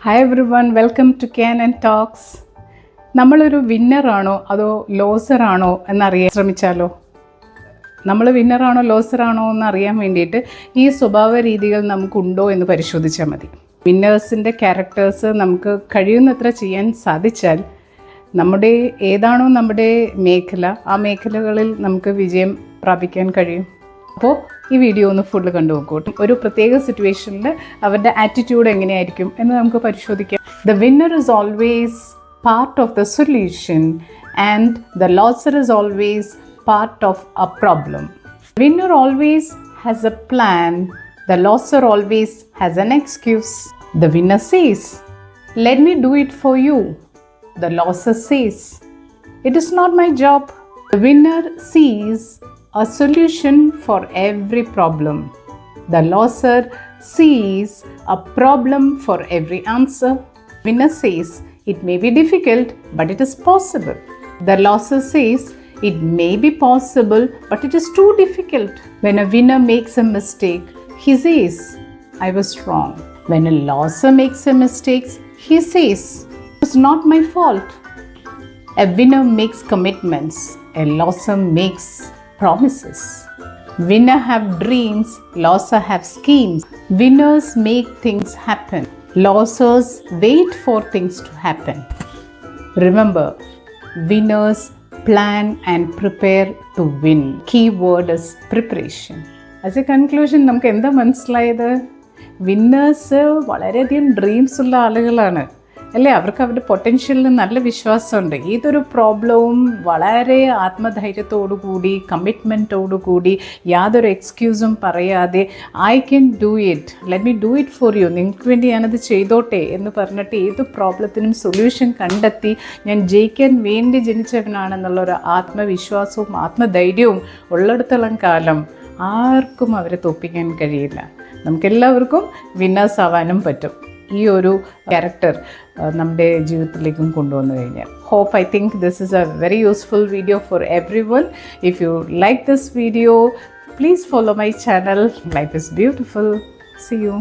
Hi everyone, welcome to can and talks. നമ്മളൊരു വിന്നറാണോ അതോ ലോസറാണോ എന്നറിയാൻ ശ്രമിച്ചാലോ? നമ്മൾ വിന്നറാണോ ലോസറാണോ എന്നറിയാൻ വേണ്ടിയിട്ട് ഈ സ്വഭാവ രീതികൾ നമുക്കുണ്ടോ എന്ന് പരിശോധിച്ചാൽ മതി. വിന്നേഴ്സിൻ്റെ ക്യാരക്ടേഴ്സ് നമുക്ക് കഴിയുന്നത്ര ചെയ്യാൻ സാധിച്ചാൽ ഏതാണോ നമ്മുടെ മേഖല, ആ മേഖലകളിൽ നമുക്ക് വിജയം പ്രാപിക്കാൻ കഴിയും. അപ്പോൾ ഈ വീഡിയോ ഒന്ന് ഫുള്ള് കണ്ടു നോക്കൂ. ഒരു പ്രത്യേക സിറ്റുവേഷനിൽ അവരുടെ ആറ്റിറ്റ്യൂഡ് എങ്ങനെയായിരിക്കും എന്ന് നമുക്ക് പരിശോധിക്കാം. The winner is always part of the solution and the loser is always part of A problem. Winner always has A plan, the loser always has N excuse. The winner says, let me do it for you. The loser says, it is not my job. The winner sees a solution for every problem. The loser sees a problem for every answer. Winner says, it may be difficult, but it is possible. The loser says, it may be possible, but it is too difficult. When a winner makes a mistake, he says, I was wrong. When a loser makes a mistake, he says, it's not my fault. A winner makes commitments, a loser makes promises. Winner have dreams, loser have schemes. Winners make things happen, losers wait for things to happen. Remember, winners plan and prepare to win. Key word is preparation. As a conclusion, നമുക്ക് എന്താ മനസ്സിലായത്? Winners വളരെയധികം dreams ഉള്ള ആളുകളാണ് അല്ലേ? അവർക്ക് അവരുടെ പൊട്ടൻഷ്യലിന് നല്ല വിശ്വാസമുണ്ട്. ഏതൊരു പ്രോബ്ലവും വളരെ ആത്മധൈര്യത്തോടുകൂടി, കമ്മിറ്റ്മെൻറ്റോടുകൂടി, യാതൊരു എക്സ്ക്യൂസും പറയാതെ I can do it, let me do it for you, നിങ്ങൾക്ക് വേണ്ടി ഞാനത് ചെയ്തോട്ടെ എന്ന് പറഞ്ഞിട്ട് ഏത് പ്രോബ്ലത്തിനും സൊല്യൂഷൻ കണ്ടെത്തി ഞാൻ ജയിക്കാൻ വേണ്ടി ജനിച്ചവനാണെന്നുള്ളൊരു ആത്മവിശ്വാസവും ആത്മധൈര്യവും ഉള്ളിടത്തോളം കാലം ആർക്കും അവരെ തോൽപ്പിക്കാൻ കഴിയില്ല. നമുക്കെല്ലാവർക്കും വിന്നേഴ്സ് ആവാനും പറ്റും ഈ ഒരു ക്യാരക്ടർ നമ്മുടെ ജീവിതത്തിലേക്കും കൊണ്ടുവന്നു കഴിഞ്ഞാൽ. I think this is A very useful video for every one. If you like this video, please follow my channel. Life is beautiful. See you.